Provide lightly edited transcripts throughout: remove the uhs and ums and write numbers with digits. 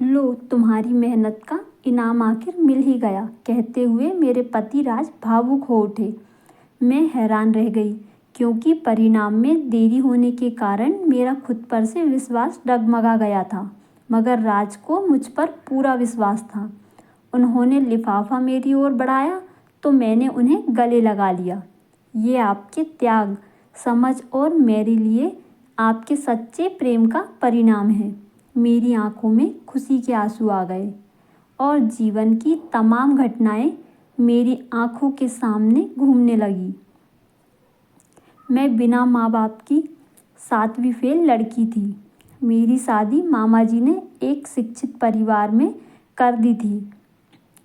लो, तुम्हारी मेहनत का इनाम आखिर मिल ही गया, कहते हुए मेरे पति राज भावुक हो उठे। मैं हैरान रह गई, क्योंकि परिणाम में देरी होने के कारण मेरा खुद पर से विश्वास डगमगा गया था, मगर राज को मुझ पर पूरा विश्वास था। उन्होंने लिफाफा मेरी ओर बढ़ाया तो मैंने उन्हें गले लगा लिया। ये आपके त्याग, समझ और मेरे लिए आपके सच्चे प्रेम का परिणाम है। मेरी आंखों में खुशी के आंसू आ गए और जीवन की तमाम घटनाएं मेरी आंखों के सामने घूमने लगी। मैं बिना माँ बाप की 7वीं फेल लड़की थी। मेरी शादी मामा जी ने एक शिक्षित परिवार में कर दी थी,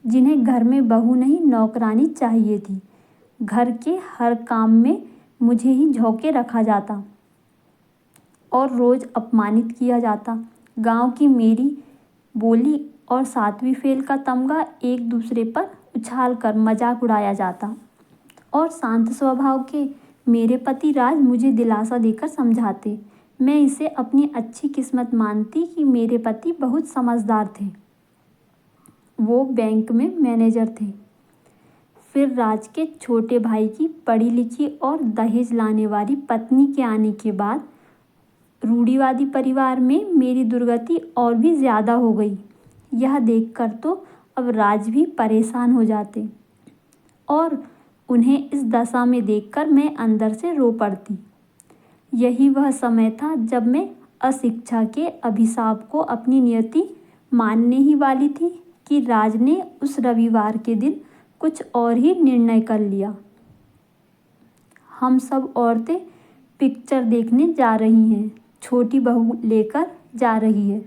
जिन्हें घर में बहू नहीं नौकरानी चाहिए थी। घर के हर काम में मुझे ही झोंके रखा जाता और रोज़ अपमानित किया जाता। गांव की मेरी बोली और 7वीं फेल का तमगा एक दूसरे पर उछाल कर मजाक उड़ाया जाता और शांत स्वभाव के मेरे पति राज मुझे दिलासा देकर समझाते। मैं इसे अपनी अच्छी किस्मत मानती कि मेरे पति बहुत समझदार थे। वो बैंक में मैनेजर थे। फिर राज के छोटे भाई की पढ़ी लिखी और दहेज लाने वाली पत्नी के आने के बाद रूढ़िवादी परिवार में मेरी दुर्गति और भी ज़्यादा हो गई। यह देखकर तो अब राज भी परेशान हो जाते और उन्हें इस दशा में देखकर मैं अंदर से रो पड़ती। यही वह समय था जब मैं अशिक्षा के अभिशाप को अपनी नियति मानने ही वाली थी कि राज ने उस रविवार के दिन कुछ और ही निर्णय कर लिया। हम सब औरतें पिक्चर देखने जा रही हैं, छोटी बहू लेकर जा रही है,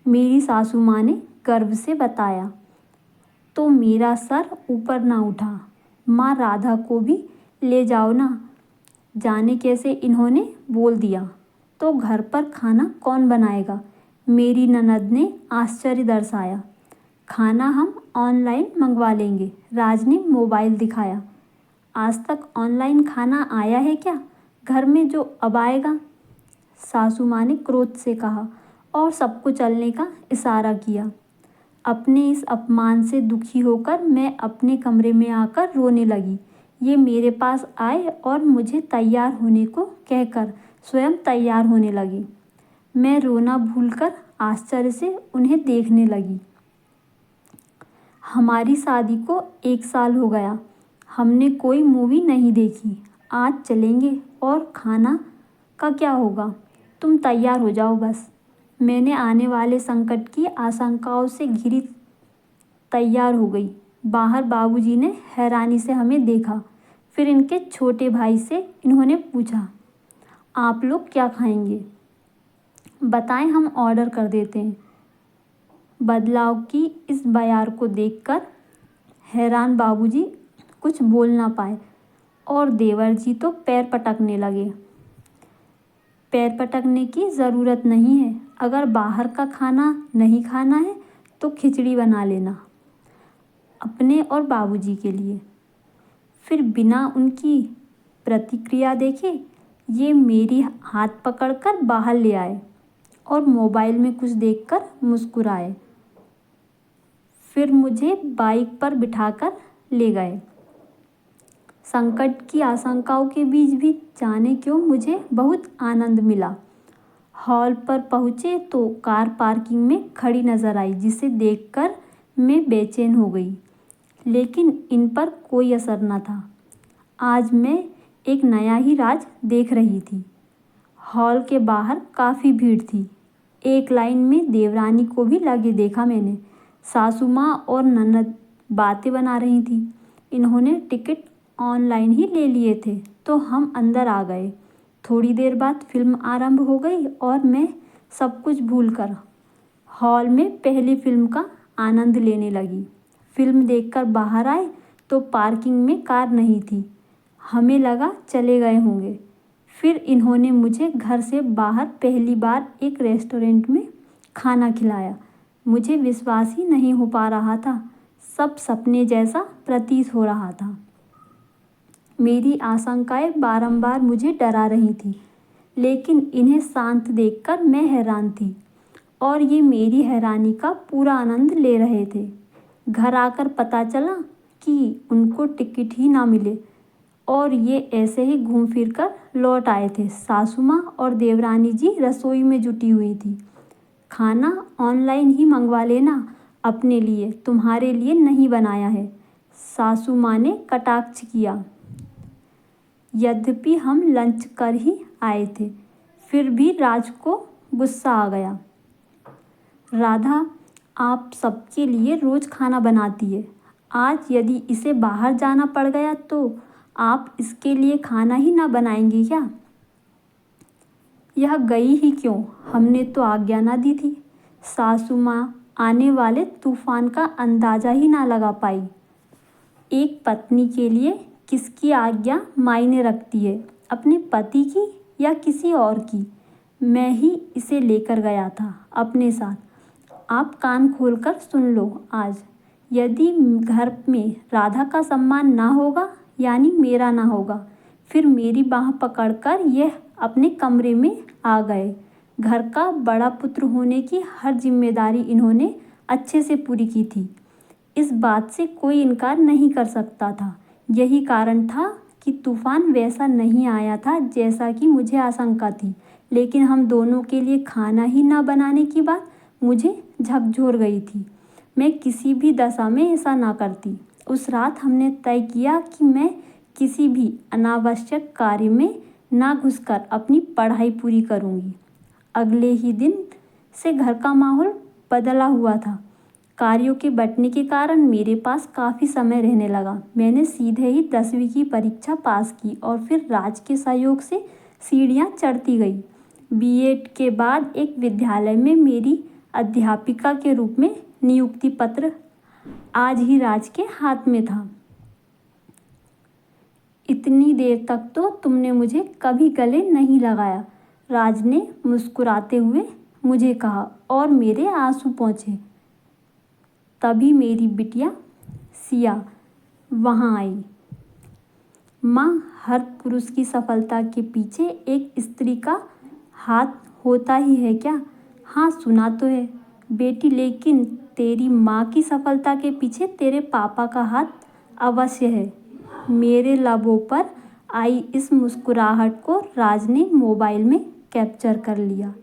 मेरी सासू माँ ने गर्व से बताया। तो मेरा सर ऊपर ना उठा। माँ राधा को भी ले जाओ ना। जाने कैसे इन्होंने बोल दिया। तो घर पर खाना कौन बनाएगा? मेरी ननद ने आश्चर्य दर्शाया। खाना हम ऑनलाइन मंगवा लेंगे, राज ने मोबाइल दिखाया। आज तक ऑनलाइन खाना आया है क्या घर में जो अब आएगा? सासू माँ ने क्रोध से कहा और सबको चलने का इशारा किया। अपने इस अपमान से दुखी होकर मैं अपने कमरे में आकर रोने लगी। ये मेरे पास आए और मुझे तैयार होने को कहकर स्वयं तैयार होने लगी। मैं रोना भूलकर आश्चर्य से उन्हें देखने लगी। हमारी शादी को 1 साल हो गया। हमने कोई मूवी नहीं देखी। आज चलेंगे और खाना का क्या होगा? तुम तैयार हो जाओ बस। मैंने आने वाले संकट की आशंकाओं से घिरी तैयार हो गई। बाहर बाबूजी ने हैरानी से हमें देखा। फिर इनके छोटे भाई से इन्होंने पूछा, आप लोग क्या खाएंगे? बताएं, हम ऑर्डर कर देते हैं। बदलाव की इस बयार को देखकर हैरान बाबूजी कुछ बोल ना पाए और देवर जी तो पैर पटकने लगे। पैर पटकने की ज़रूरत नहीं है। अगर बाहर का खाना नहीं खाना है तो खिचड़ी बना लेना अपने और बाबूजी के लिए। फिर बिना उनकी प्रतिक्रिया देखे ये मेरी हाथ पकड़कर बाहर ले आए और मोबाइल में कुछ देखकर मुस्कुराए। फिर मुझे बाइक पर बिठाकर ले गए। संकट की आशंकाओं के बीच भी जाने क्यों मुझे बहुत आनंद मिला। हॉल पर पहुँचे तो कार पार्किंग में खड़ी नजर आई, जिसे देखकर मैं बेचैन हो गई, लेकिन इन पर कोई असर न था। आज मैं एक नया ही राज देख रही थी। हॉल के बाहर काफ़ी भीड़ थी। एक लाइन में देवरानी को भी लगे देखा मैंने। सासू माँ और ननद बातें बना रही थी। इन्होंने टिकट ऑनलाइन ही ले लिए थे तो हम अंदर आ गए। थोड़ी देर बाद फिल्म आरंभ हो गई और मैं सब कुछ भूलकर हॉल में पहली फिल्म का आनंद लेने लगी। फिल्म देखकर बाहर आए तो पार्किंग में कार नहीं थी। हमें लगा चले गए होंगे। फिर इन्होंने मुझे घर से बाहर पहली बार एक रेस्टोरेंट में खाना खिलाया। मुझे विश्वास ही नहीं हो पा रहा था। सब सपने जैसा प्रतीत हो रहा था। मेरी आशंकाएं बारंबार मुझे डरा रही थी, लेकिन इन्हें शांत देखकर मैं हैरान थी। और ये मेरी हैरानी का पूरा आनंद ले रहे थे। घर आकर पता चला कि उनको टिकट ही ना मिले और ये ऐसे ही घूम फिर कर लौट आए थे। सासू माँ और देवरानी जी रसोई में जुटी हुई थी। खाना ऑनलाइन ही मंगवा लेना, अपने लिए, तुम्हारे लिए नहीं बनाया है, सासू माँ ने कटाक्ष किया। यद्यपि हम लंच कर ही आए थे, फिर भी राज को गुस्सा आ गया। राधा, आप सबके लिए रोज़ खाना बनाती है, आज यदि इसे बाहर जाना पड़ गया तो आप इसके लिए खाना ही ना बनाएंगी क्या? यह गई ही क्यों, हमने तो आज्ञा ना दी थी। सासू माँ आने वाले तूफान का अंदाज़ा ही ना लगा पाई। एक पत्नी के लिए किसकी आज्ञा मायने रखती है, अपने पति की या किसी और की? मैं ही इसे लेकर गया था अपने साथ। आप कान खोलकर सुन लो आज, यदि घर में राधा का सम्मान ना होगा यानी मेरा ना होगा, फिर मेरी बाह पकड़कर यह अपने कमरे में आ गए। घर का बड़ा पुत्र होने की हर जिम्मेदारी इन्होंने अच्छे से पूरी की थी। इस बात से कोई इनकार नहीं कर सकता था। यही कारण था कि तूफान वैसा नहीं आया था जैसा कि मुझे आशंका थी, लेकिन हम दोनों के लिए खाना ही ना बनाने की बात मुझे झकझोर गई थी। मैं किसी भी दशा में ऐसा ना करती। उस रात हमने तय किया कि मैं किसी भी अनावश्यक कार्य में ना घुसकर अपनी पढ़ाई पूरी करूँगी। अगले ही दिन से घर का माहौल बदला हुआ था। कार्यों के बंटने के कारण मेरे पास काफ़ी समय रहने लगा। मैंने सीधे ही 10वीं की परीक्षा पास की और फिर राज के सहयोग से सीढ़ियाँ चढ़ती गई। बीएड के बाद एक विद्यालय में मेरी अध्यापिका के रूप में नियुक्ति पत्र आज ही राज के हाथ में था। इतनी देर तक तो तुमने मुझे कभी गले नहीं लगाया, राज ने मुस्कुराते हुए मुझे कहा और मेरे आंसू पहुँचे। तभी मेरी बिटिया सिया वहाँ आई। माँ, हर पुरुष की सफलता के पीछे एक स्त्री का हाथ होता ही है क्या? हाँ, सुना तो है बेटी, लेकिन तेरी माँ की सफलता के पीछे तेरे पापा का हाथ अवश्य है। मेरे लबों पर आई इस मुस्कुराहट को राज ने मोबाइल में कैप्चर कर लिया।